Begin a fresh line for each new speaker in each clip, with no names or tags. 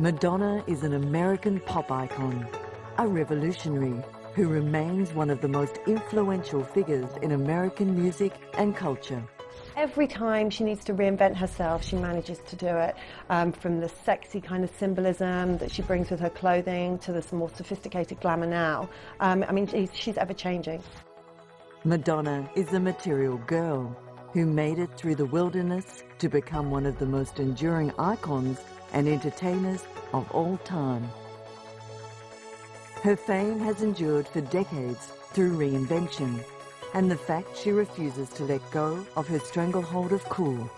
Madonna is an American pop icon, a revolutionary who remains one of the most influential figures in American music and culture.
Every time she needs to reinvent herself, she manages to do it, from the sexy kind of symbolism that she brings with her clothing to this more sophisticated glamour now. I mean, she's ever-changing.
Madonna is a material girl who made it through the wilderness to become one of the most enduring icons and entertainers of all time. Her fame has endured for decades through Reinvention and the fact she refuses to let go of her stranglehold of cool.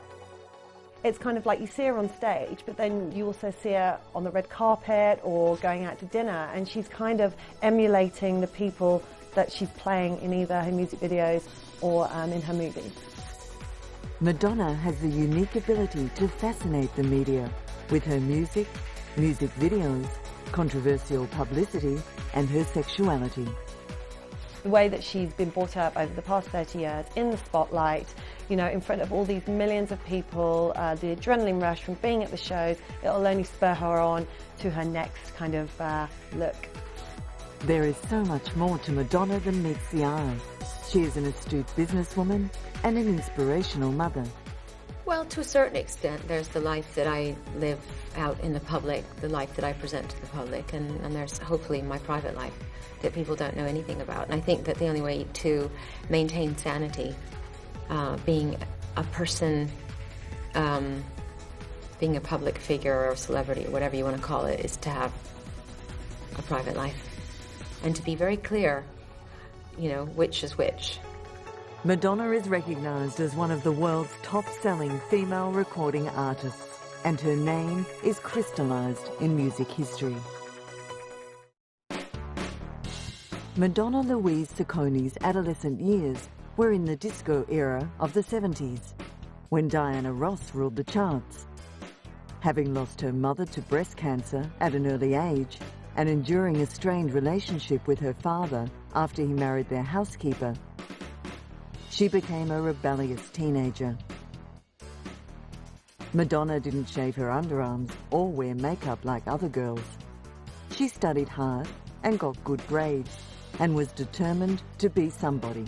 It's kind of like you see her on stage, but then you also see her on the red carpet or going out to dinner, and she's kind of emulating the people that she's playing in either her music videos or in her movies.
Madonna has the unique ability to fascinate the media with her music videos, controversial publicity, and her sexuality.
The way that she's been brought up over the past 30 years in the spotlight, you know, in front of all these millions of people, the adrenaline rush from being at the shows, it'll only spur her on to her next kind of look.
There is so much more to Madonna than meets the eye. She is an astute businesswoman and an inspirational mother.
Well, to a certain extent, there's the life that I live out in the public, the life that I present to the public, and there's hopefully my private life that people don't know anything about. And I think that the only way to maintain sanity, being a person, being a public figure or a celebrity or whatever you want to call it, is to have a private life and to be very clear, you know, which is which.
Madonna is recognized as one of the world's top-selling female recording artists, and her name is crystallized in music history. Madonna Louise Ciccone's adolescent years were in the disco era of the 70s, when Diana Ross ruled the charts. Having lost her mother to breast cancer at an early age, and enduring a strained relationship with her father after he married their housekeeper, she became a rebellious teenager. Madonna didn't shave her underarms or wear makeup like other girls. She studied hard and got good grades and was determined to be somebody.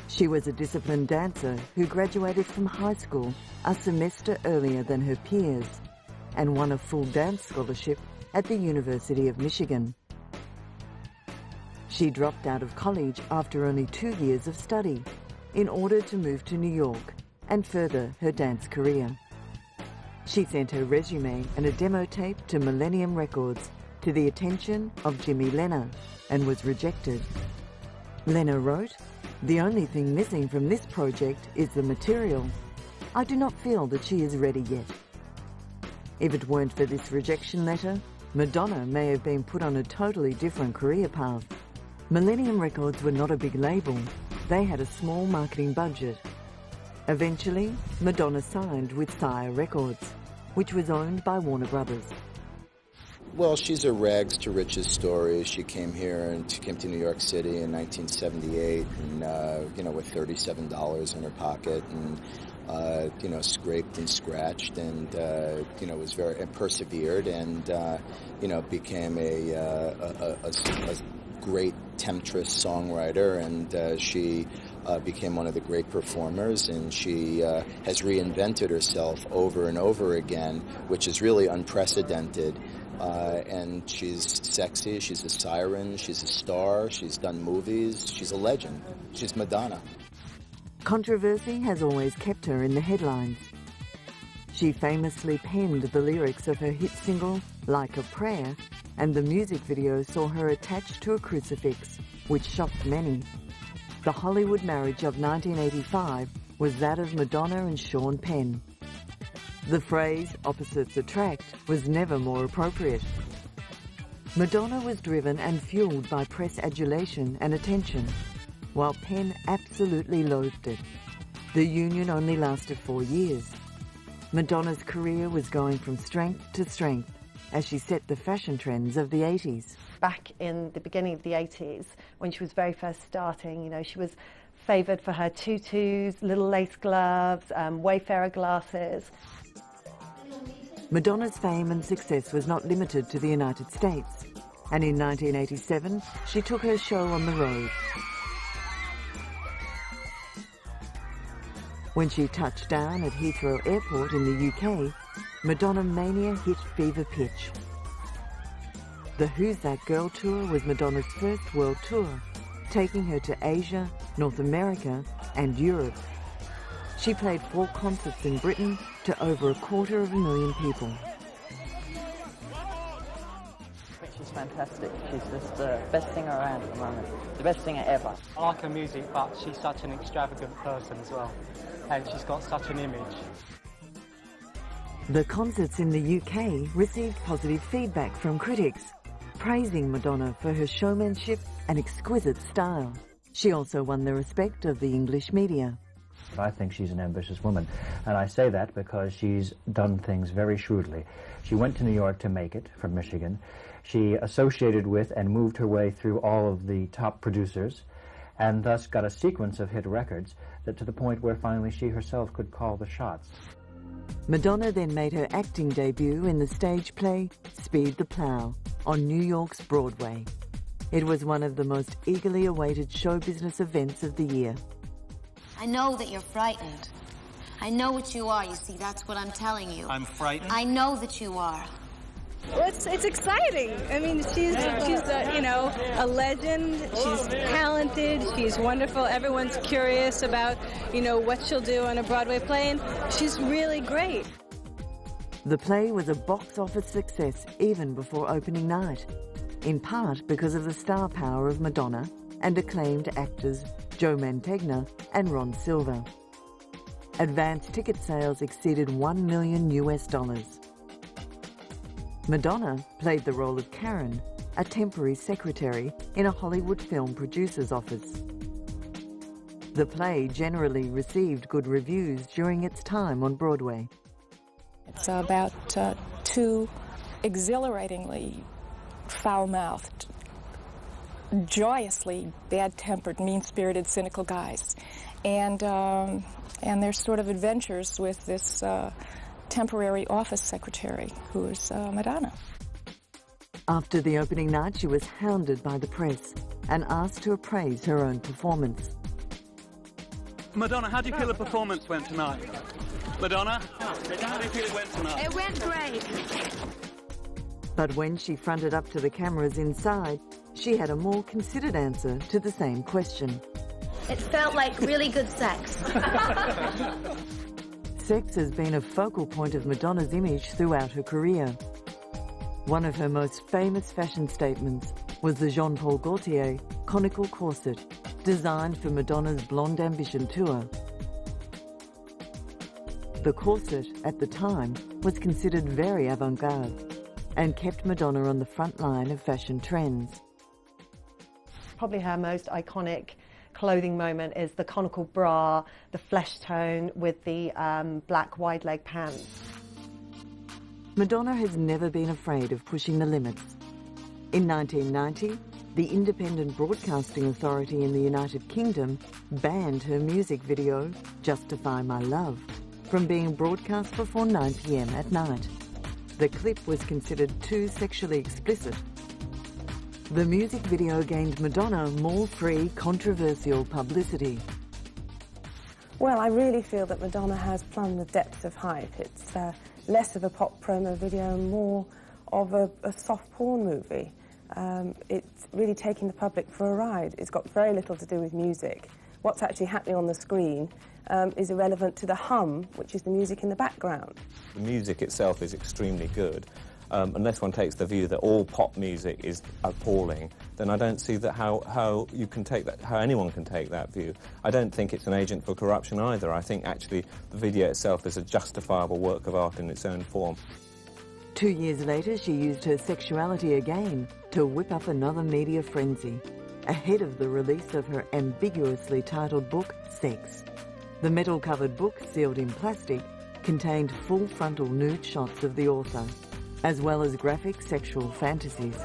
She was a disciplined dancer who graduated from high school a semester earlier than her peers and won a full dance scholarship at the University of Michigan. She dropped out of college after only 2 years of study in order to move to New York and further her dance career. She sent her resume and a demo tape to Millennium Records to the attention of Jimmy Lenner and was rejected. Lenner wrote, "The only thing missing from this project is the material. I do not feel that she is ready yet." If it weren't for this rejection letter, Madonna may have been put on a totally different career path. Millennium Records were not a big label. They had a small marketing budget. Eventually, Madonna signed with Sire Records, which was owned by Warner Brothers.
Well, she's a rags to riches story. She came here and she came to New York City in 1978, and with $37 in her pocket, and scraped and scratched, and was very and persevered, and became a great temptress songwriter, and she became one of the great performers, and she has reinvented herself over and over again, which is really unprecedented. And she's sexy, she's a siren, she's a star, she's done movies, she's a legend. She's Madonna.
Controversy has always kept her in the headlines. She famously penned the lyrics of her hit single, Like a Prayer, and the music video saw her attached to a crucifix, which shocked many. The Hollywood marriage of 1985 was that of Madonna and Sean Penn. The phrase, opposites attract, was never more appropriate. Madonna was driven and fueled by press adulation and attention, while Penn absolutely loathed it. The union only lasted 4 years. Madonna's career was going from strength to strength as she set the fashion trends of the 80s.
Back in the beginning of the 80s, when she was very first starting, she was favoured for her tutus, little lace gloves, Wayfarer glasses.
Madonna's fame and success was not limited to the United States, and in 1987 she took her show on the road. When she touched down at Heathrow Airport in the UK, Madonna mania hit fever pitch. The Who's That Girl tour was Madonna's first world tour, taking her to Asia, North America and Europe. She played 4 concerts in Britain to over 250,000 people.
She's fantastic. She's just the best singer around at the moment. The best singer ever.
I like her music, but she's such an extravagant person as well. And she's got such an image.
The concerts in the UK received positive feedback from critics, praising Madonna for her showmanship and exquisite style. She also won the respect of the English media.
I think she's an ambitious woman, and I say that because she's done things very shrewdly. She went to New York to make it from Michigan. She associated with and moved her way through all of the top producers, and thus got a sequence of hit records that to the point where finally she herself could call the shots.
Madonna then made her acting debut in the stage play Speed the Plow on New York's Broadway. It was one of the most eagerly awaited show business events of the year.
I know that you're frightened. I know what you are, you see, that's what I'm telling you.
I'm frightened?
I know that you are.
Well, it's exciting. I mean, she's you know, a legend. She's talented. She's wonderful. Everyone's curious about, you know, what she'll do on a Broadway play, and she's really great.
The play was a box office success even before opening night, in part because of the star power of Madonna and acclaimed actors Joe Mantegna and Ron Silver. Advance ticket sales exceeded $1 million US. Madonna played the role of Karen, a temporary secretary in a Hollywood film producer's office. The play generally received good reviews during its time on Broadway.
It's about 2 exhilaratingly foul-mouthed, joyously bad-tempered, mean-spirited, cynical guys, and their sort of adventures with this temporary office secretary, who is Madonna.
After the opening night, she was hounded by the press and asked to appraise her own performance.
Madonna, how do you feel the performance went tonight? Madonna, how do you feel it went tonight?
It went great.
But when she fronted up to the cameras inside, she had a more considered answer to the same question.
It felt like really good sex.
Sex has been a focal point of Madonna's image throughout her career. One of her most famous fashion statements was the Jean-Paul Gaultier conical corset, designed for Madonna's Blonde Ambition tour. The corset, at the time, was considered very avant-garde and kept Madonna on the front line of fashion trends.
Probably her most iconic clothing moment is the conical bra, the flesh tone with the black wide leg pants.
Madonna has never been afraid of pushing the limits. In 1990, the Independent Broadcasting Authority in the United Kingdom banned her music video, Justify My Love, from being broadcast before 9 p.m. at night. The clip was considered too sexually explicit. The music video gained Madonna more free, controversial publicity.
Well, I really feel that Madonna has plumbed the depths of hype. It's less of a pop promo video, more of a soft porn movie. It's really taking the public for a ride. It's got very little to do with music. What's actually happening on the screen is irrelevant to the hum, which is the music in the background.
The music itself is extremely good. Unless one takes the view that all pop music is appalling, then I don't see that how you can take that, how anyone can take that view. I don't think it's an agent for corruption either. I think actually the video itself is a justifiable work of art in its own form.
2 years later, she used her sexuality again to whip up another media frenzy, ahead of the release of her ambiguously titled book, Sex. The metal-covered book, sealed in plastic, contained full frontal nude shots of the author, as well as graphic sexual fantasies.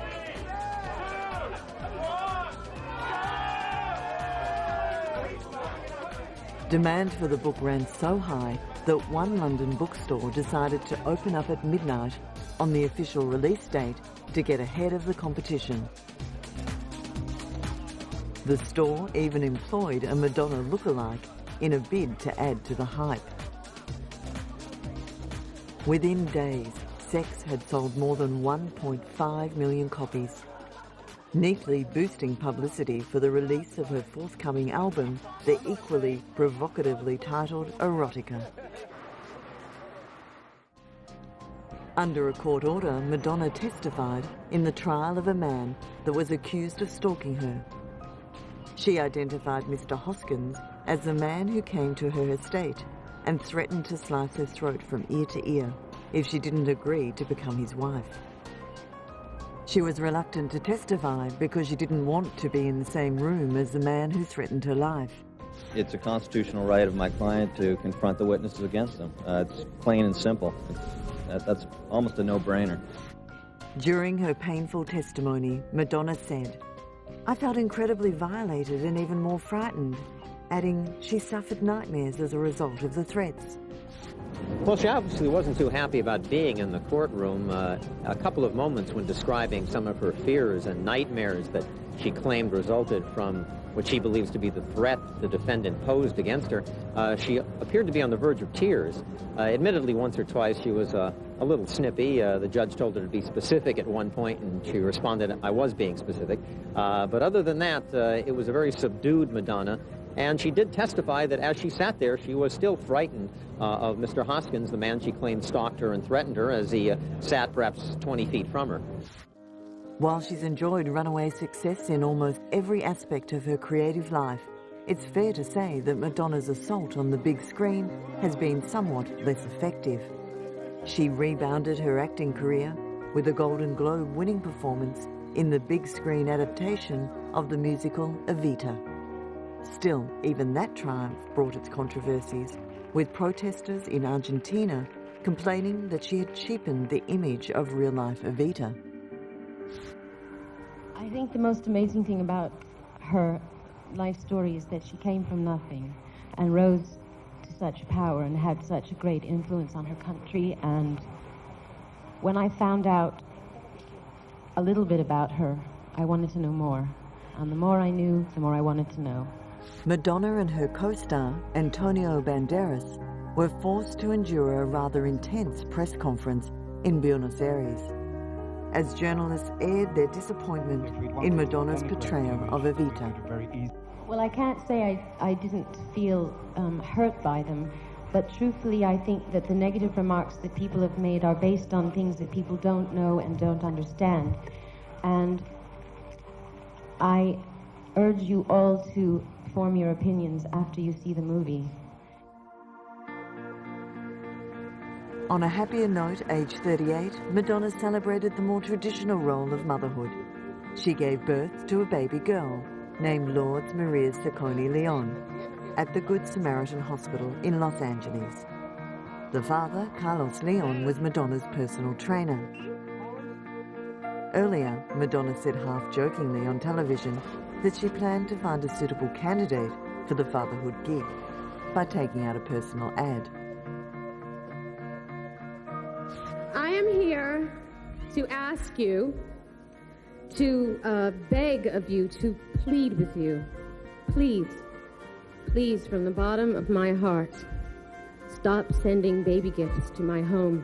Demand for the book ran so high that one London bookstore decided to open up at midnight on the official release date to get ahead of the competition. The store even employed a Madonna lookalike in a bid to add to the hype. Within days, Sex had sold more than 1.5 million copies, neatly boosting publicity for the release of her forthcoming album, the equally provocatively titled Erotica. Under a court order, Madonna testified in the trial of a man that was accused of stalking her. She identified Mr. Hoskins as the man who came to her estate and threatened to slice her throat from ear to ear if she didn't agree to become his wife. She was reluctant to testify because she didn't want to be in the same room as the man who threatened her life.
It's a constitutional right of my client to confront the witnesses against them. It's plain and simple. That's almost a no-brainer.
During her painful testimony, Madonna said, "I felt incredibly violated and even more frightened," adding she suffered nightmares as a result of the threats.
Well, she obviously wasn't too happy about being in the courtroom. A couple of moments when describing some of her fears and nightmares that she claimed resulted from what she believes to be the threat the defendant posed against her, she appeared to be on the verge of tears. Admittedly, once or twice she was a little snippy. The judge told her to be specific at one point, and she responded, "I was being specific." But other than that, it was a very subdued Madonna. And she did testify that as she sat there, she was still frightened of Mr. Hoskins, the man she claimed stalked her and threatened her, as he sat perhaps 20 feet from her.
While she's enjoyed runaway success in almost every aspect of her creative life, it's fair to say that Madonna's assault on the big screen has been somewhat less effective. She rebounded her acting career with a Golden Globe winning performance in the big screen adaptation of the musical Evita. Still, even that triumph brought its controversies, with protesters in Argentina complaining that she had cheapened the image of real-life Evita.
I think the most amazing thing about her life story is that she came from nothing and rose to such power and had such a great influence on her country. And when I found out a little bit about her, I wanted to know more. And the more I knew, the more I wanted to know.
Madonna and her co-star, Antonio Banderas, were forced to endure a rather intense press conference in Buenos Aires as journalists aired their disappointment in Madonna's portrayal of Evita.
Well, I can't say I didn't feel hurt by them, but truthfully I think that the negative remarks that people have made are based on things that people don't know and don't understand. And I urge you all to form your opinions after you see the movie.
On a happier note, aged 38, Madonna celebrated the more traditional role of motherhood. She gave birth to a baby girl named Lourdes Maria Sacconi Leon at the Good Samaritan Hospital in Los Angeles. The father, Carlos Leon, was Madonna's personal trainer. Earlier, Madonna said half-jokingly on television that she planned to find a suitable candidate for the fatherhood gig by taking out a personal ad.
I am here to ask you, to beg of you, to plead with you. Please, please, from the bottom of my heart, stop sending baby gifts to my home.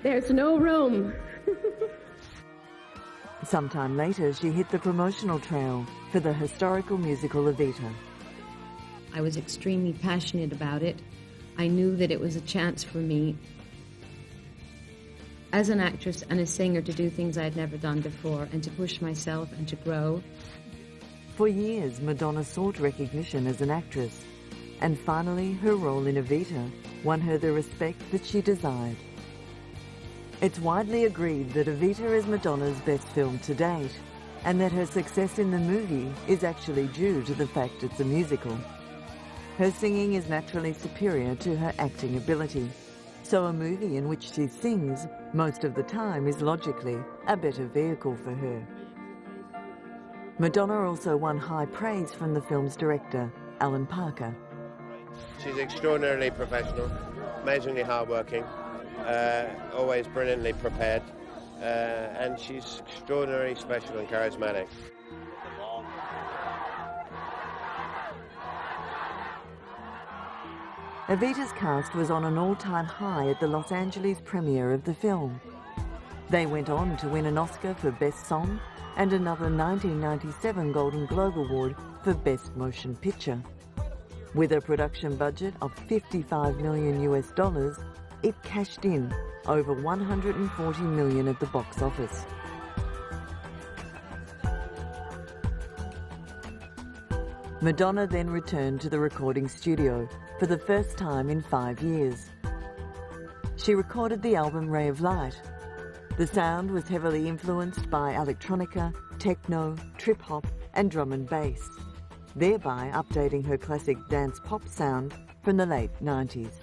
There's no room.
Sometime later, she hit the promotional trail for the historical musical Evita.
I was extremely passionate about it. I knew that it was a chance for me as an actress and a singer to do things I had never done before and to push myself and to grow.
For years, Madonna sought recognition as an actress, and finally her role in Evita won her the respect that she desired. It's widely agreed that Evita is Madonna's best film to date, and that her success in the movie is actually due to the fact it's a musical. Her singing is naturally superior to her acting ability, so a movie in which she sings most of the time is logically a better vehicle for her. Madonna also won high praise from the film's director, Alan Parker.
She's extraordinarily professional, amazingly hardworking, always brilliantly prepared, and she's extraordinarily special and charismatic.
Evita's cast was on an all-time high at the Los Angeles premiere of the film. They went on to win an Oscar for Best Song and another 1997 Golden Globe Award for Best Motion Picture. With a production budget of $55 million, it cashed in over $140 million at the box office. Madonna then returned to the recording studio for the first time in 5 years. She recorded the album Ray of Light. The sound was heavily influenced by electronica, techno, trip-hop and drum and bass, thereby updating her classic dance pop sound from the late 90s.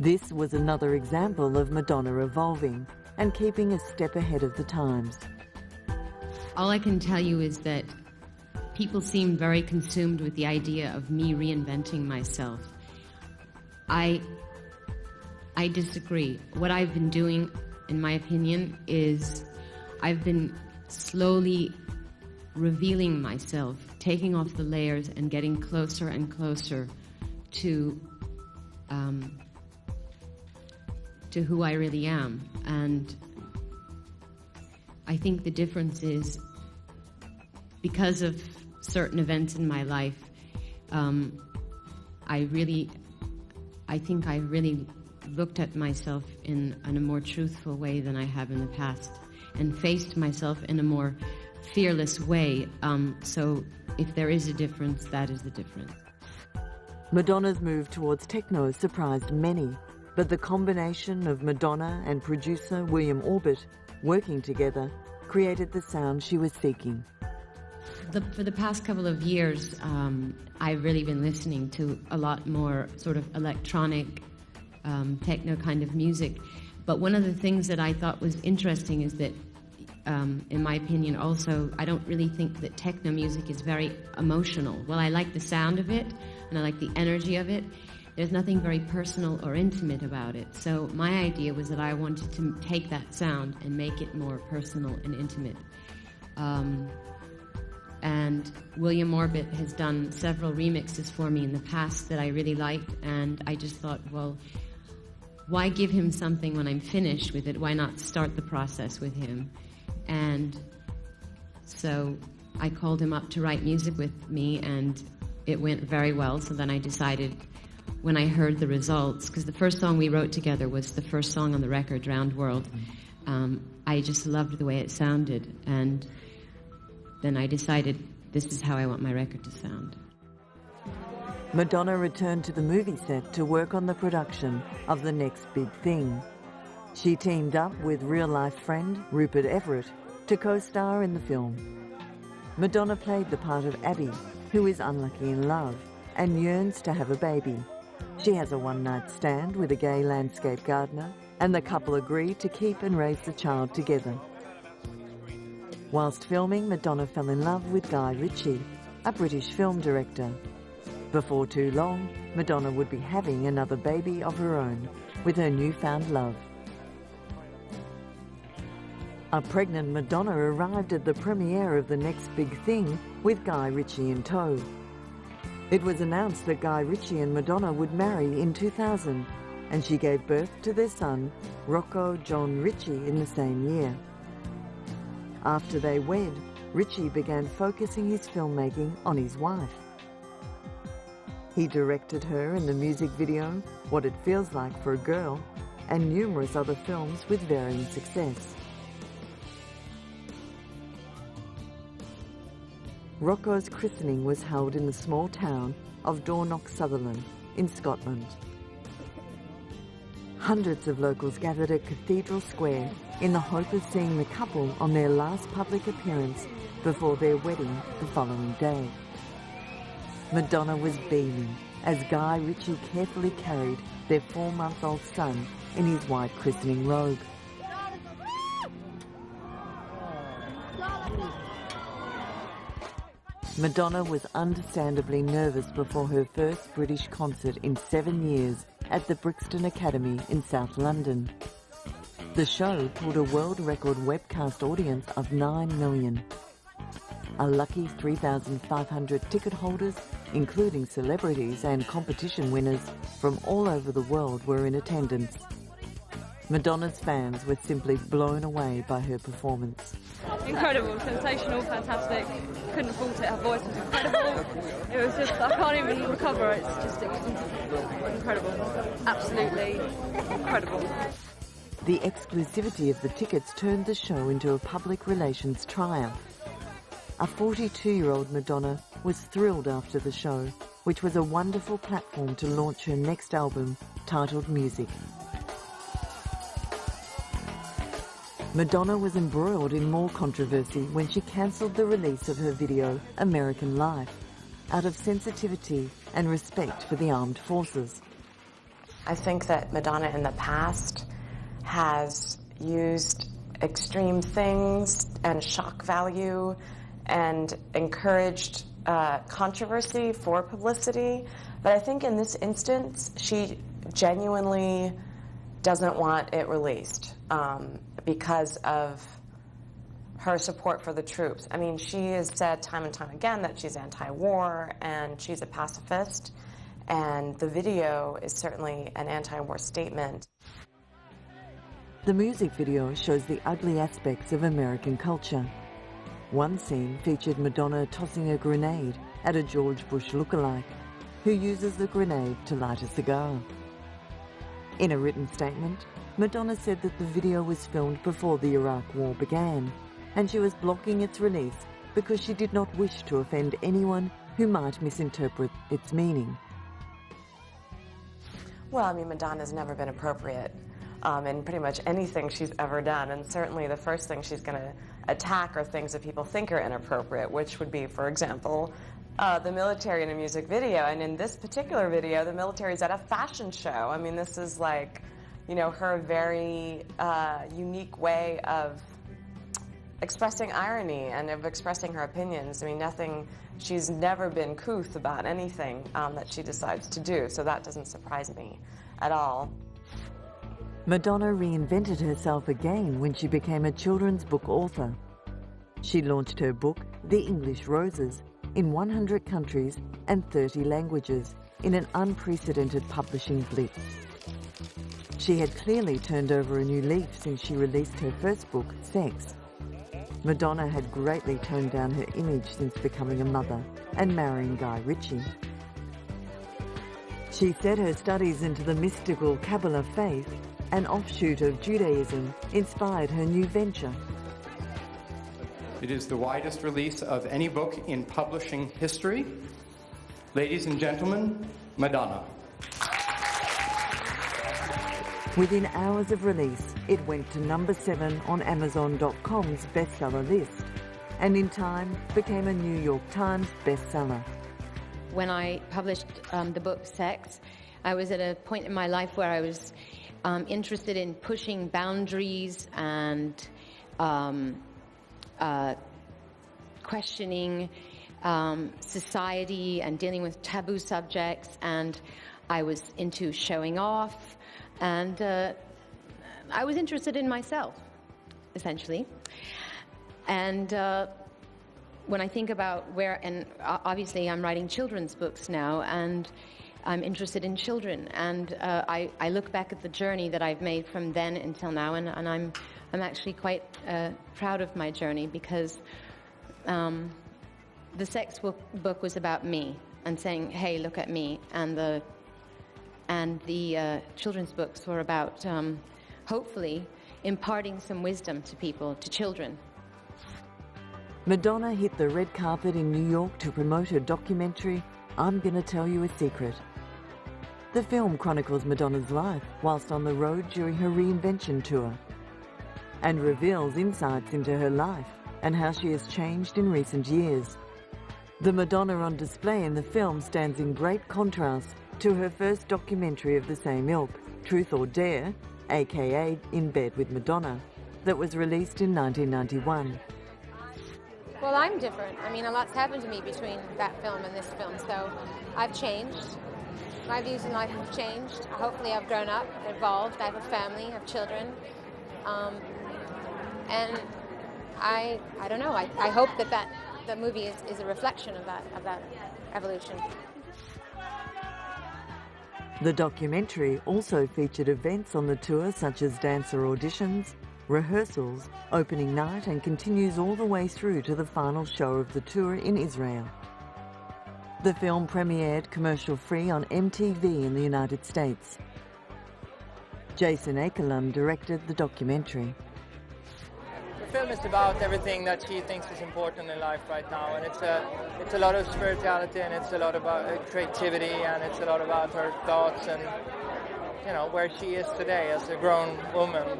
This was another example of Madonna evolving and keeping a step ahead of the times.
All I can tell you is that people seem very consumed with the idea of me reinventing myself. I disagree. What I've been doing, in my opinion, is I've been slowly revealing myself, taking off the layers and getting closer and closer to who I really am. And I think the difference is, because of certain events in my life, I think I really looked at myself in a more truthful way than I have in the past, and faced myself in a more fearless way. So if there is a difference, that is the difference.
Madonna's move towards techno surprised many, but the combination of Madonna and producer William Orbit working together created the sound she was seeking.
For the past couple of years, I've really been listening to a lot more sort of electronic, techno kind of music. But one of the things that I thought was interesting is that, in my opinion also, I don't really think that techno music is very emotional. Well, I like the sound of it, and I like the energy of it. There's nothing very personal or intimate about it. So my idea was that I wanted to take that sound and make it more personal and intimate. And William Orbit has done several remixes for me in the past that I really liked, and I just thought, well, why give him something when I'm finished with it? Why not start the process with him? And so I called him up to write music with me, and it went very well. So then I decided, when I heard the results, because the first song we wrote together was the first song on the record, Drowned World, I just loved the way it sounded, and then I decided this is how I want my record to sound.
Madonna returned to the movie set to work on the production of The Next Big Thing. She teamed up with real-life friend Rupert Everett to co-star in the film. Madonna played the part of Abby, who is unlucky in love and yearns to have a baby. She has a one-night stand with a gay landscape gardener, and the couple agree to keep and raise the child together. Whilst filming, Madonna fell in love with Guy Ritchie, a British film director. Before too long, Madonna would be having another baby of her own with her newfound love. A pregnant Madonna arrived at the premiere of The Next Big Thing with Guy Ritchie in tow. It was announced that Guy Ritchie and Madonna would marry in 2000, and she gave birth to their son, Rocco John Ritchie, in the same year. After they wed, Ritchie began focusing his filmmaking on his wife. He directed her in the music video, What It Feels Like for a Girl, and numerous other films with varying success. Rocco's christening was held in the small town of Dornoch, Sutherland, in Scotland. Hundreds of locals gathered at Cathedral Square in the hope of seeing the couple on their last public appearance before their wedding the following day. Madonna was beaming as Guy Ritchie carefully carried their 4-month-old son in his white christening robe. Madonna was understandably nervous before her first British concert in 7 years at the Brixton Academy in South London. The show pulled a world record webcast audience of 9 million. A lucky 3,500 ticket holders, including celebrities and competition winners from all over the world, were in attendance. Madonna's fans were simply blown away by her performance.
Incredible, sensational, fantastic. Couldn't fault it. Her voice was incredible. It was just, I can't even recover. It's just incredible. Absolutely incredible.
The exclusivity of the tickets turned the show into a public relations triumph. A 42-year-old Madonna was thrilled after the show, which was a wonderful platform to launch her next album, titled Music. Madonna was embroiled in more controversy when she cancelled the release of her video, American Life, out of sensitivity and respect for the armed forces.
I think that Madonna in the past has used extreme things and shock value and encouraged controversy for publicity. But I think in this instance, she genuinely doesn't want it released because of her support for the troops. I mean, she has said time and time again that she's anti-war and she's a pacifist, and the video is certainly an anti-war statement.
The music video shows the ugly aspects of American culture. One scene featured Madonna tossing a grenade at a George Bush lookalike, who uses the grenade to light a cigar. In a written statement, Madonna said that the video was filmed before the Iraq War began, and she was blocking its release because she did not wish to offend anyone who might misinterpret its meaning.
Well, I mean, Madonna's never been appropriate in pretty much anything she's ever done, and certainly the first thing she's going to attack are things that people think are inappropriate, which would be, for example, the military in a music video. And in this particular video, the military's at a fashion show. I mean, this is like, you know, her very unique way of expressing irony and of expressing her opinions. I mean, she's never been couth about anything that she decides to do, so that doesn't surprise me at all.
Madonna reinvented herself again when she became a children's book author. She launched her book, The English Roses, in 100 countries and 30 languages in an unprecedented publishing blitz. She had clearly turned over a new leaf since she released her first book, Sex. Madonna had greatly toned down her image since becoming a mother and marrying Guy Ritchie. She said her studies into the mystical Kabbalah faith, an offshoot of Judaism, inspired her new venture.
It is the widest release of any book in publishing history. Ladies and gentlemen, Madonna.
Within hours of release, it went to number 7 on Amazon.com's bestseller list, and in time became a New York Times bestseller.
When I published the book Sex, I was at a point in my life where I was interested in pushing boundaries and questioning society and dealing with taboo subjects, and I was into showing off, and I was interested in myself, essentially. And when I think about and obviously I'm writing children's books now, and I'm interested in children, and I look back at the journey that I've made from then until now, and I'm actually quite proud of my journey, because the sex book was about me and saying, hey, look at me, and the children's books were about hopefully imparting some wisdom to people, to children.
Madonna hit the red carpet in New York to promote her documentary, I'm Gonna Tell You a Secret. The film chronicles Madonna's life whilst on the road during her Reinvention tour, and reveals insights into her life and how she has changed in recent years. The Madonna on display in the film stands in great contrast to her first documentary of the same ilk, Truth or Dare, aka In Bed with Madonna, that was released in 1991.
Well, I'm different. I mean, a lot's happened to me between that film and this film, so I've changed. My views in life have changed. Hopefully I've grown up, evolved. I have a family, I have children. And I don't know, I hope that the movie is a reflection of that evolution.
The documentary also featured events on the tour such as dancer auditions, rehearsals, opening night, and continues all the way through to the final show of the tour in Israel. The film premiered commercial-free on MTV in the United States. Jason Akelem directed the documentary.
The film is about everything that she thinks is important in life right now, and it's a lot of spirituality, and it's a lot about creativity, and it's a lot about her thoughts and, you know, where she is today as a grown woman.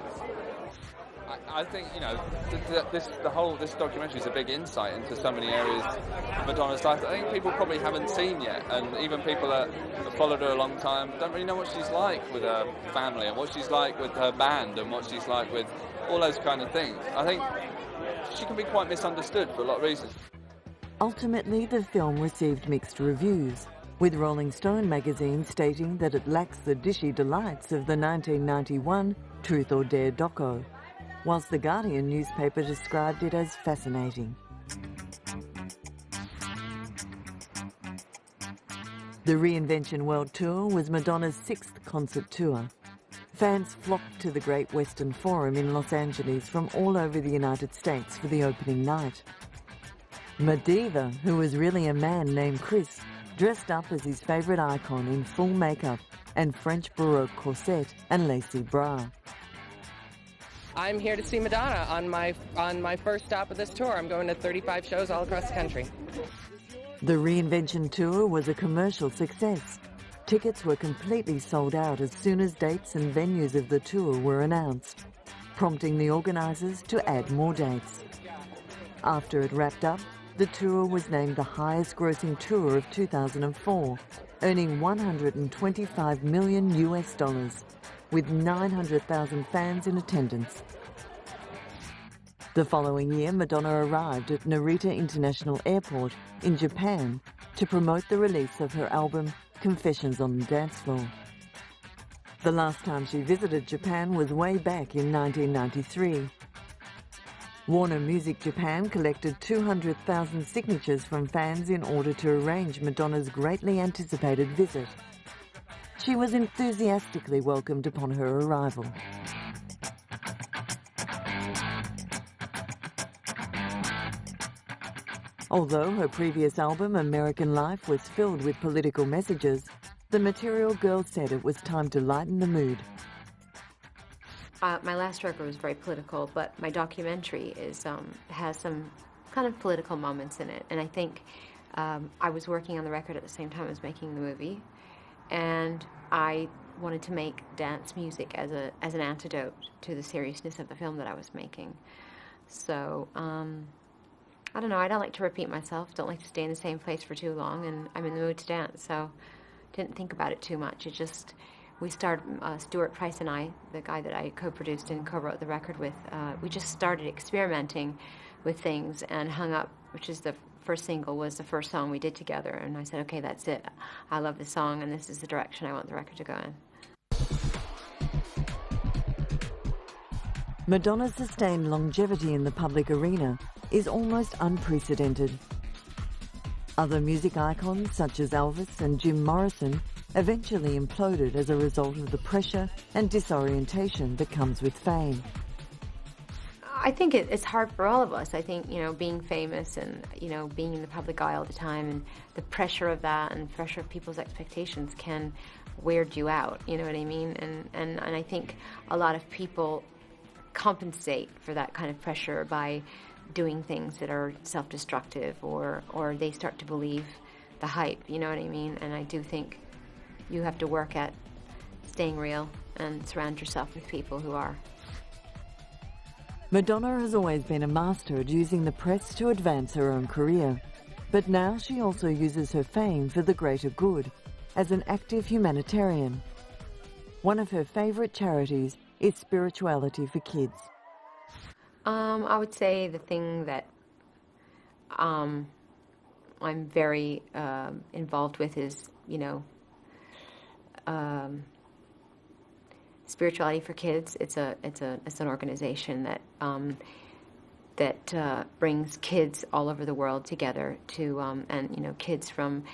I think, you know, this documentary is a big insight into so many areas of Madonna's life that I think people probably haven't seen yet, and even people that have followed her a long time don't really know what she's like with her family and what she's like with her band and what she's like with all those kind of things. I think she can be quite misunderstood for a lot of reasons.
Ultimately, the film received mixed reviews, with Rolling Stone magazine stating that it lacks the dishy delights of the 1991 Truth or Dare doco, whilst The Guardian newspaper described it as fascinating. The Reinvention World Tour was Madonna's 6th concert tour. Fans flocked to the Great Western Forum in Los Angeles from all over the United States for the opening night. Madiva, who was really a man named Chris, dressed up as his favourite icon in full makeup and French Baroque corset and lacy bra.
I'm here to see Madonna on my first stop of this tour. I'm going to 35 shows all across the country.
The Reinvention Tour was a commercial success. Tickets were completely sold out as soon as dates and venues of the tour were announced, prompting the organisers to add more dates. After it wrapped up, the tour was named the highest-grossing tour of 2004, earning $125 million US, with 900,000 fans in attendance. The following year, Madonna arrived at Narita International Airport in Japan to promote the release of her album Confessions on the Dance Floor. The last time she visited Japan was way back in 1993. Warner Music Japan collected 200,000 signatures from fans in order to arrange Madonna's greatly anticipated visit. She was enthusiastically welcomed upon her arrival. Although her previous album, American Life, was filled with political messages, the Material Girl said it was time to lighten the mood.
My last record was very political, but my documentary has some kind of political moments in it. And I think I was working on the record at the same time as making the movie, and I wanted to make dance music as an antidote to the seriousness of the film that I was making. So, I don't know, I don't like to repeat myself, don't like to stay in the same place for too long, and I'm in the mood to dance, so didn't think about it too much. It just, we started, Stuart Price and I, the guy that I co-produced and co-wrote the record with, we just started experimenting with things and Hung Up, which is the first single, was the first song we did together, and I said, okay, that's it. I love this song, and this is the direction I want the record to go in.
Madonna's sustained longevity in the public arena is almost unprecedented. Other music icons such as Elvis and Jim Morrison eventually imploded as a result of the pressure and disorientation that comes with fame.
I think it's hard for all of us. I think, you know, being famous and, you know, being in the public eye all the time and the pressure of that and pressure of people's expectations can weird you out, you know what I mean? And I think a lot of people compensate for that kind of pressure by doing things that are self-destructive, or they start to believe the hype, you know what I mean? And I do think you have to work at staying real and surround yourself with people who are.
Madonna has always been a master at using the press to advance her own career, but now she also uses her fame for the greater good, as an active humanitarian. One of her favourite charities is Spirituality for Kids.
I would say the thing that I'm very involved with is, Spirituality for Kids. It's an organization that brings kids all over the world together to and kids from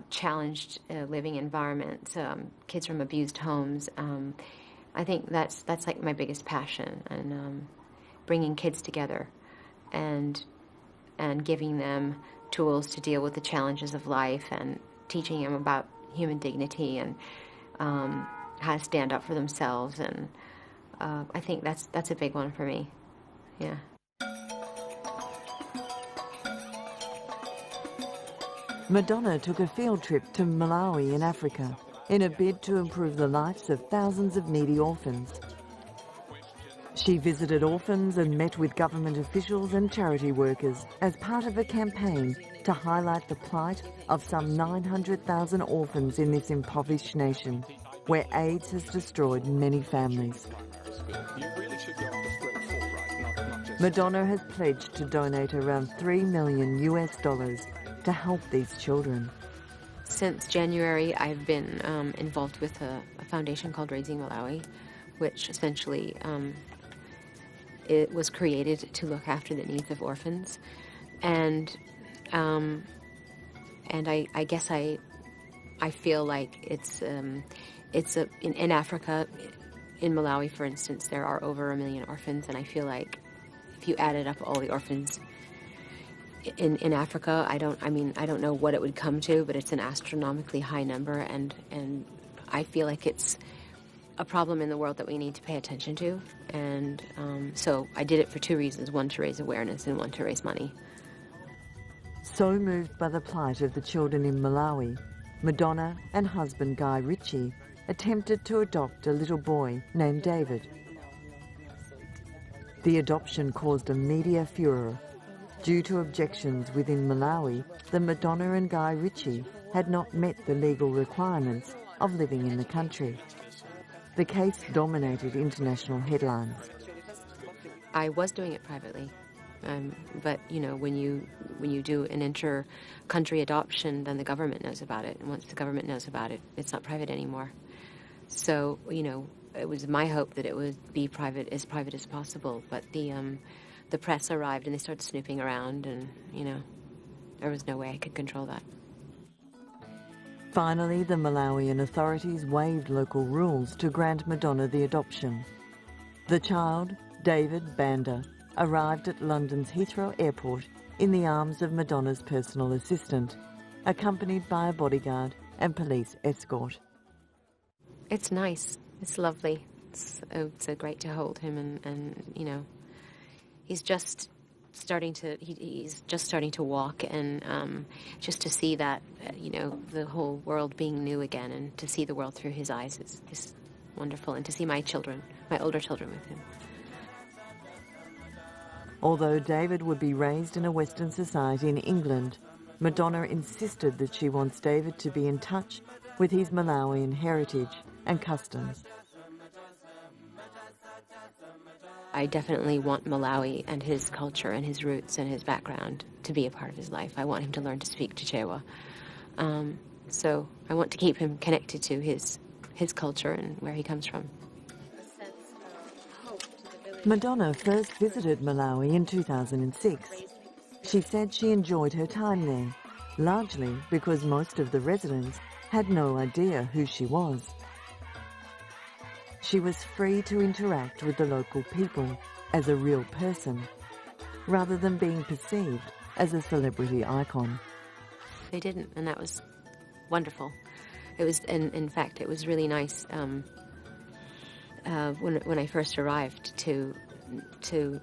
challenged living environments, kids from abused homes. I think that's like my biggest passion, and bringing kids together and giving them tools to deal with the challenges of life, and teaching them about human dignity and how to stand up for themselves. And I think that's a big one for me. Yeah.
Madonna took a field trip to Malawi in Africa in a bid to improve the lives of thousands of needy orphans. She visited orphans and met with government officials and charity workers as part of a campaign to highlight the plight of some 900,000 orphans in this impoverished nation, where AIDS has destroyed many families. Madonna has pledged to donate around $3 million to help these children.
Since January, I've been involved with a foundation called Raising Malawi, which essentially it was created to look after the needs of orphans, and I guess I feel like it's in Africa, in Malawi, for instance, there are over 1 million orphans, and I feel like if you added up all the orphans in Africa, I don't know what it would come to, but it's an astronomically high number, and I feel like it's a problem in the world that we need to pay attention to. And so I did it for 2 reasons: one, to raise awareness, and one, to raise money.
So moved by the plight of the children in Malawi, Madonna and husband Guy Ritchie attempted to adopt a little boy named David. The adoption caused a media furor. Due to objections within Malawi, the Madonna and Guy Ritchie had not met the legal requirements of living in the country. The case dominated international headlines.
I was doing it privately, but when you do an inter-country adoption, then the government knows about it, and once the government knows about it, it's not private anymore. So it was my hope that it would be private as possible, but the press arrived and they started snooping around, and there was no way I could control that.
Finally, the Malawian authorities waived local rules to grant Madonna the adoption. The child, David Banda, arrived at London's Heathrow Airport in the arms of Madonna's personal assistant, accompanied by a bodyguard and police escort.
It's nice. It's lovely. It's great to hold him, and he's just starting to walk, and just to see that the whole world being new again, and to see the world through his eyes is wonderful, and to see my older children with him.
Although David would be raised in a Western society in England, Madonna insisted that she wants David to be in touch with his Malawian heritage and customs.
I definitely want Malawi and his culture and his roots and his background to be a part of his life. I want him to learn to speak Chichewa. So I want to keep him connected to his culture and where he comes from.
Madonna first visited Malawi in 2006. She said she enjoyed her time there, largely because most of the residents had no idea who she was. She was free to interact with the local people as a real person, rather than being perceived as a celebrity icon.
They didn't, and that was wonderful. It was, in fact, it was really nice when I first arrived to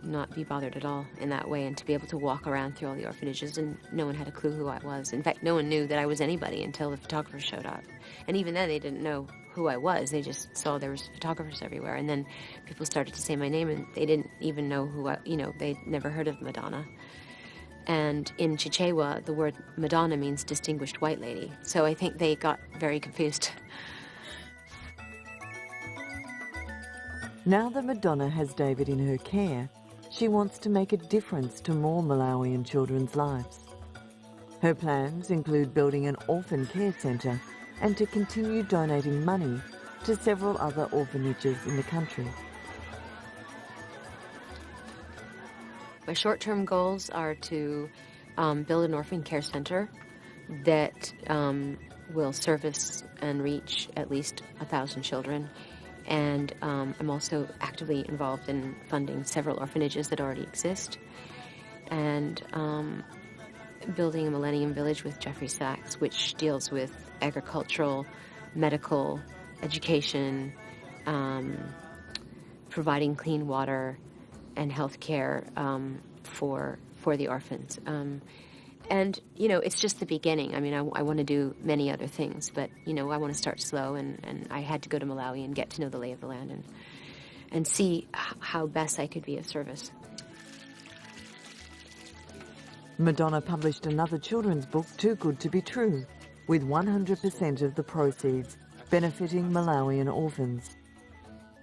not be bothered at all in that way, and to be able to walk around through all the orphanages, and no one had a clue who I was. In fact, no one knew that I was anybody until the photographers showed up. And even then, they didn't know who I was. They just saw there was photographers everywhere, and then people started to say my name, and they didn't even know who they'd never heard of Madonna. And in Chichewa, the word Madonna means distinguished white lady. So I think they got very confused.
Now that Madonna has David in her care, she wants to make a difference to more Malawian children's lives. Her plans include building an orphan care centre and to continue donating money to several other orphanages in the country.
My short-term goals are to build an orphan care center that will service and reach at least 1,000 children. And I'm also actively involved in funding several orphanages that already exist. And building a Millennium Village with Jeffrey Sachs, which deals with agricultural, medical, education, providing clean water and health care for the orphans. And, you know, it's just the beginning. I mean, I want to do many other things, but, you know, I want to start slow, and I had to go to Malawi and get to know the lay of the land and see how best I could be of service.
Madonna published another children's book, Too Good to Be True, with 100% of the proceeds benefiting Malawian orphans.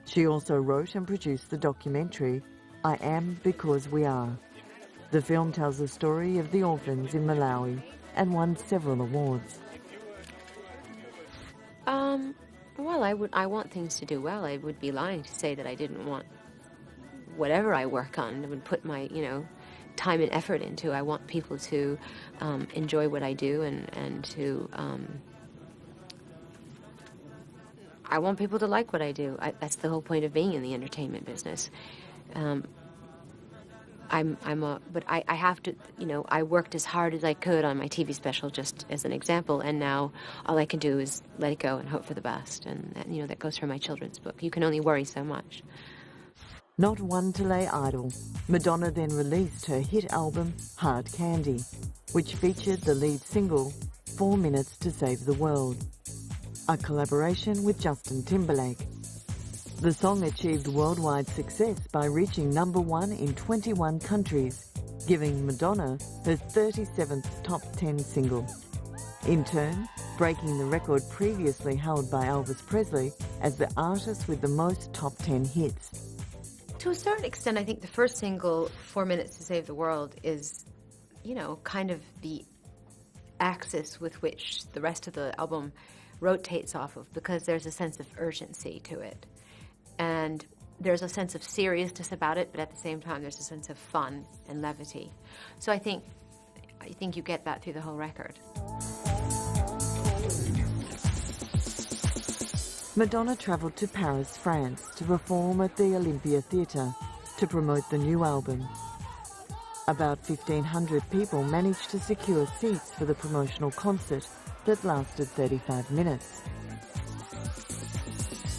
She also wrote and produced the documentary, I Am Because We Are. The film tells the story of the orphans in Malawi and won several awards.
Well, I want things to do well. I would be lying to say that I didn't want whatever I work on. I would put my, you know, time and effort into. I want people to enjoy what I do and to I want people to like what I do. That's the whole point of being in the entertainment business. But I have to, you know, I worked as hard as I could on my TV special, just as an example, and now all I can do is let it go and hope for the best. And you know, that goes for my children's book. You can only worry so much.
Not one to lay idle, Madonna then released her hit album, Hard Candy, which featured the lead single, 4 Minutes to Save the World, a collaboration with Justin Timberlake. The song achieved worldwide success by reaching #1 in 21 countries, giving Madonna her 37th top 10 single. In turn, breaking the record previously held by Elvis Presley as the artist with the most top 10 hits.
To a certain extent, I think the first single, 4 Minutes to Save the World, is, you know, kind of the axis with which the rest of the album rotates off of, because there's a sense of urgency to it. And there's a sense of seriousness about it, but at the same time there's a sense of fun and levity. So I think you get that through the whole record.
Madonna travelled to Paris, France to perform at the Olympia Theatre to promote the new album. About 1,500 people managed to secure seats for the promotional concert that lasted 35 minutes.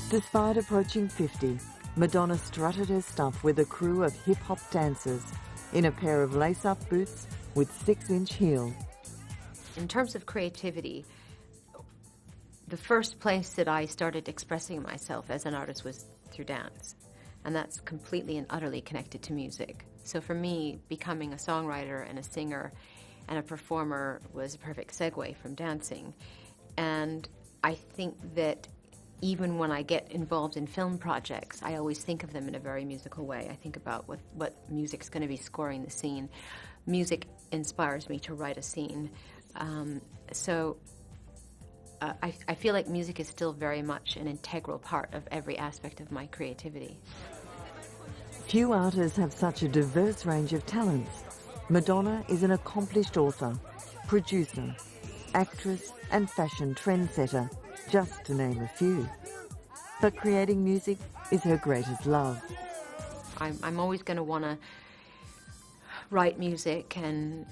Despite approaching 50, Madonna strutted her stuff with a crew of hip-hop dancers in a pair of lace-up boots with 6-inch heels.
In terms of creativity, the first place that I started expressing myself as an artist was through dance, and that's completely and utterly connected to music. So for me, becoming a songwriter and a singer and a performer was a perfect segue from dancing. And I think that even when I get involved in film projects, I always think of them in a very musical way. I think about what music's going to be scoring the scene. Music inspires me to write a scene. I feel like music is still very much an integral part of every aspect of my creativity.
Few artists have such a diverse range of talents. Madonna is an accomplished author, producer, actress and fashion trendsetter, just to name a few. But creating music is her greatest love.
I'm always going to want to write music, and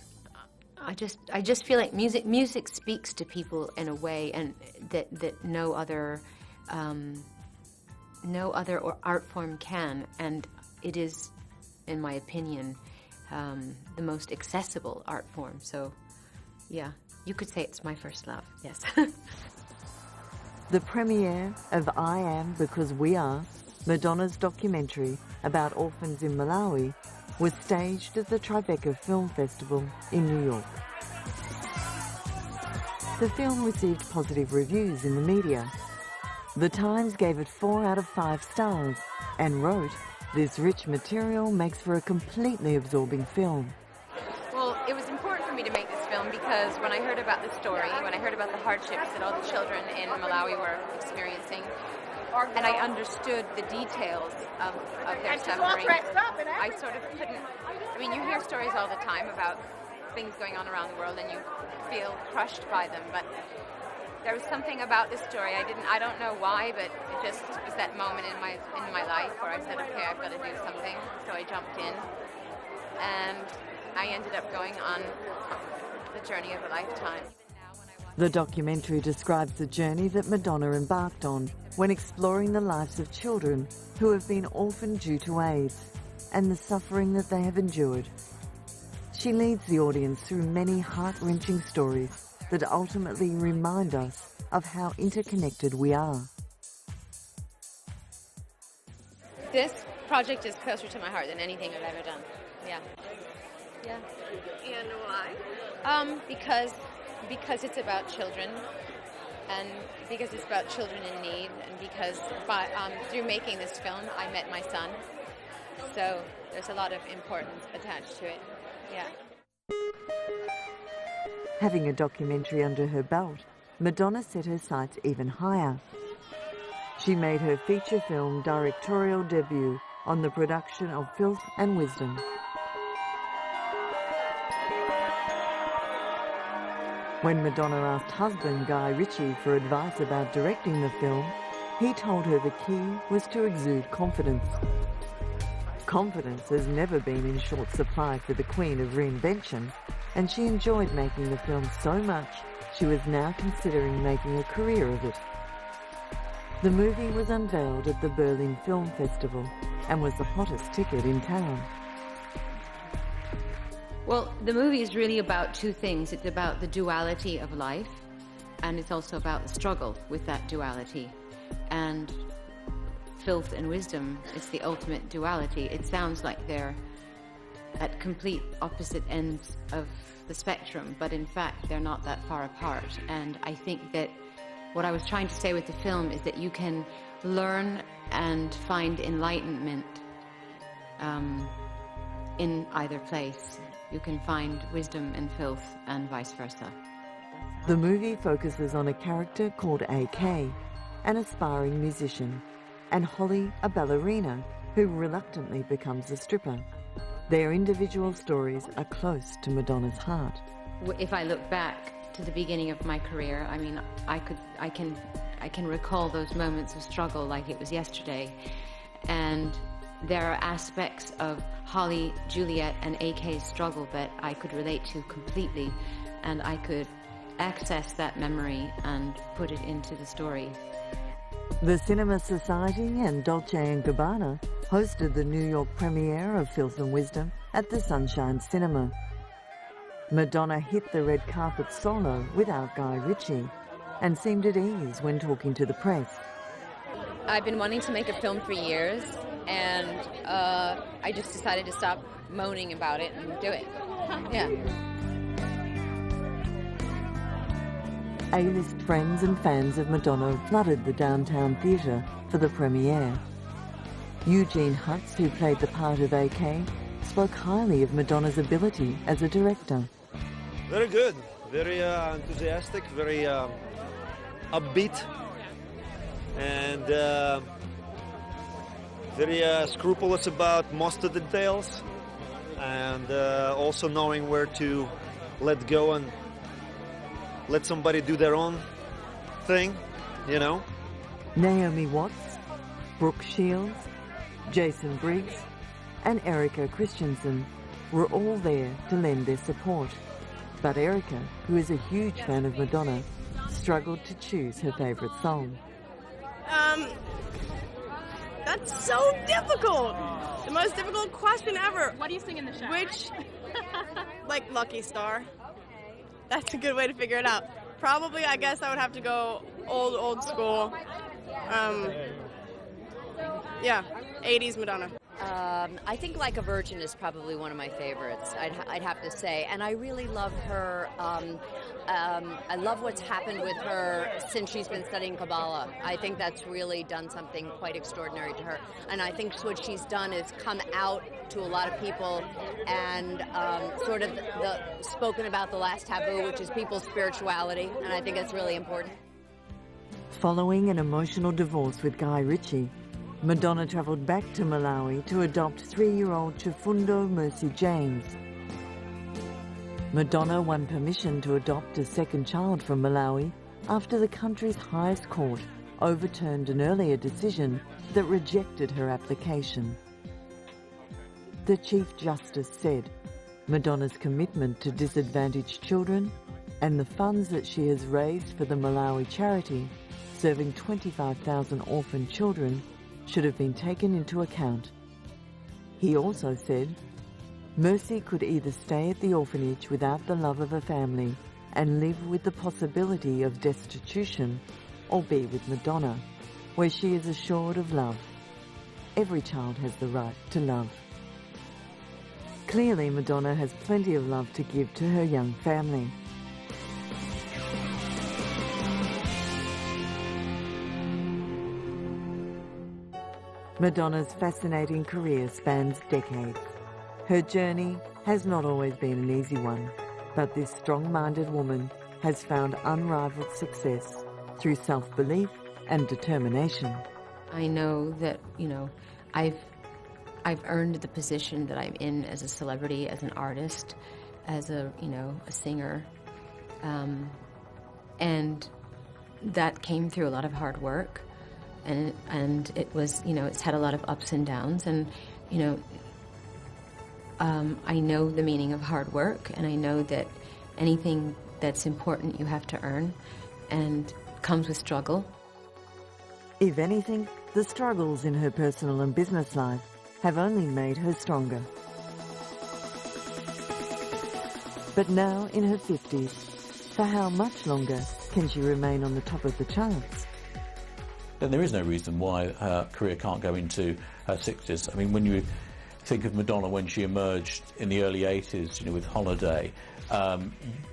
I just feel like music speaks to people in a way and that no other art form can, and it is, in my opinion, the most accessible art form. So yeah, you could say it's my first love, yes.
The premiere of I Am Because We Are, Madonna's documentary about orphans in Malawi, was staged at the Tribeca Film Festival in New York. The film received positive reviews in the media. The Times gave it 4 out of 5 stars and wrote, This rich material makes for a completely absorbing film.
Well, it was important for me to make this film because when I heard about the story, when I heard about the hardships that all the children in Malawi were experiencing, and I understood the details of their suffering, I sort of couldn't... I mean, you hear stories all the time about things going on around the world and you feel crushed by them, but there was something about this story. I don't know why, but it just was that moment in my life where I said, okay, I've got to do something. So I jumped in, and I ended up going on the journey of a lifetime.
The documentary describes the journey that Madonna embarked on when exploring the lives of children who have been orphaned due to AIDS and the suffering that they have endured. She leads the audience through many heart-wrenching stories that ultimately remind us of how interconnected we are.
This project is closer to my heart than anything I've ever done. Yeah. Yeah.
And why?
Because it's about children, and because it's about children in need, and because through making this film, I met my son. So there's a lot of importance attached to it. Yeah.
Having a documentary under her belt, Madonna set her sights even higher. She made her feature film directorial debut on the production of Filth and Wisdom. When Madonna asked husband Guy Ritchie for advice about directing the film, he told her the key was to exude confidence. Confidence has never been in short supply for the queen of reinvention, and she enjoyed making the film so much she was now considering making a career of it. The movie was unveiled at the Berlin Film Festival and was the hottest ticket in town.
Well, the movie is really about two things. It's about the duality of life, and it's also about the struggle with that duality. And Filth and Wisdom is the ultimate duality. It sounds like they're at complete opposite ends of the spectrum, but in fact they're not that far apart. And I think that what I was trying to say with the film is that you can learn and find enlightenment in either place. You can find wisdom in filth and vice versa.
The movie focuses on a character called AK, an aspiring musician, and Holly, a ballerina who reluctantly becomes a stripper. Their individual stories are close to Madonna's heart.
If I look back to the beginning of my career, I mean, I can recall those moments of struggle like it was yesterday. And there are aspects of Holly, Juliet, and AK's struggle that I could relate to completely, and I could access that memory and put it into the story.
The Cinema Society and Dolce & Gabbana hosted the New York premiere of Filth and Wisdom at the Sunshine Cinema. Madonna hit the red carpet solo without Guy Ritchie and seemed at ease when talking to the press.
I've been wanting to make a film for years, and I just decided to stop moaning about it and do it. Yeah.
A-list friends and fans of Madonna flooded the downtown theatre for the premiere. Eugene Hutz, who played the part of AK, spoke highly of Madonna's ability as a director.
Very good, very enthusiastic, very upbeat, and very scrupulous about most of the details, and also knowing where to let go and let somebody do their own thing, you know.
Naomi Watts, Brooke Shields, Jason Briggs, and Erica Christensen were all there to lend their support. But Erica, who is a huge fan of Madonna, struggled to choose her favourite song.
That's so difficult! The most difficult question ever.
What do you sing in the shower?
Which, like Lucky Star. That's a good way to figure it out. Probably, I guess I would have to go old school. Yeah, 80s Madonna.
I think Like a Virgin is probably one of my favorites, I'd have to say. And I really love her. I love what's happened with her since she's been studying Kabbalah. I think that's really done something quite extraordinary to her. And I think what she's done is come out to a lot of people and sort of spoken about the last taboo, which is people's spirituality. And I think it's really important.
Following an emotional divorce with Guy Ritchie, Madonna travelled back to Malawi to adopt 3-year-old Chifundo Mercy James. Madonna won permission to adopt a second child from Malawi after the country's highest court overturned an earlier decision that rejected her application. The Chief Justice said Madonna's commitment to disadvantaged children and the funds that she has raised for the Malawi charity serving 25,000 orphan children should have been taken into account. He also said, Mercy could either stay at the orphanage without the love of a family and live with the possibility of destitution, or be with Madonna, where she is assured of love. Every child has the right to love. Clearly, Madonna has plenty of love to give to her young family. Madonna's fascinating career spans decades. Her journey has not always been an easy one, but this strong-minded woman has found unrivaled success through self-belief and determination.
I know that, I've earned the position that I'm in as a celebrity, as an artist, as a singer, and that came through a lot of hard work. And it was, it's had a lot of ups and downs, and, I know the meaning of hard work, and I know that anything that's important you have to earn, and comes with struggle.
If anything, the struggles in her personal and business life have only made her stronger. But now, in her 50s, for how much longer can she remain on the top of the charts?
Then there is no reason why her career can't go into her 60s. I mean, when you think of Madonna when she emerged in the early 80s, with Holiday,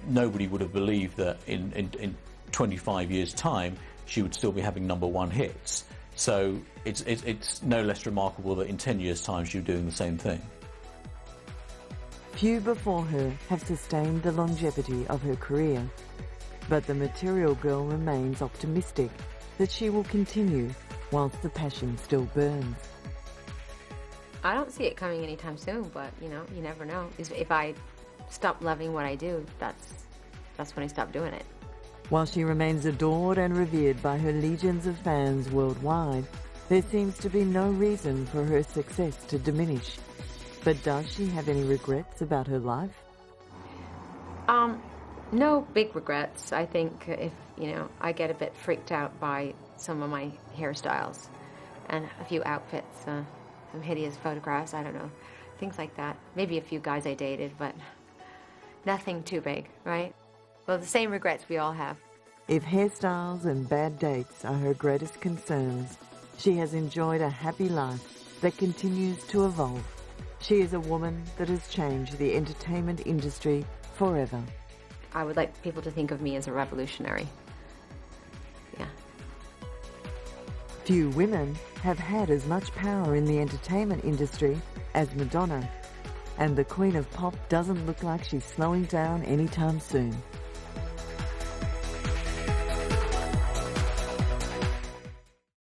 nobody would have believed that in 25 years' time she would still be having #1 hits. So it's no less remarkable that in 10 years' time she's doing the same thing.
Few before her have sustained the longevity of her career, but the Material Girl remains optimistic that she will continue whilst the passion still burns.
I don't see it coming anytime soon, but, you never know. If I stop loving what I do, that's when I stop doing it.
While she remains adored and revered by her legions of fans worldwide, there seems to be no reason for her success to diminish. But does she have any regrets about her life?
No big regrets. I think if, I get a bit freaked out by some of my hairstyles and a few outfits, some hideous photographs, I don't know, things like that. Maybe a few guys I dated, but nothing too big, right? Well, the same regrets we all have.
If hairstyles and bad dates are her greatest concerns, she has enjoyed a happy life that continues to evolve. She is a woman that has changed the entertainment industry forever.
I would like people to think of me as a revolutionary. Yeah.
Few women have had as much power in the entertainment industry as Madonna, and the Queen of Pop doesn't look like she's slowing down anytime soon.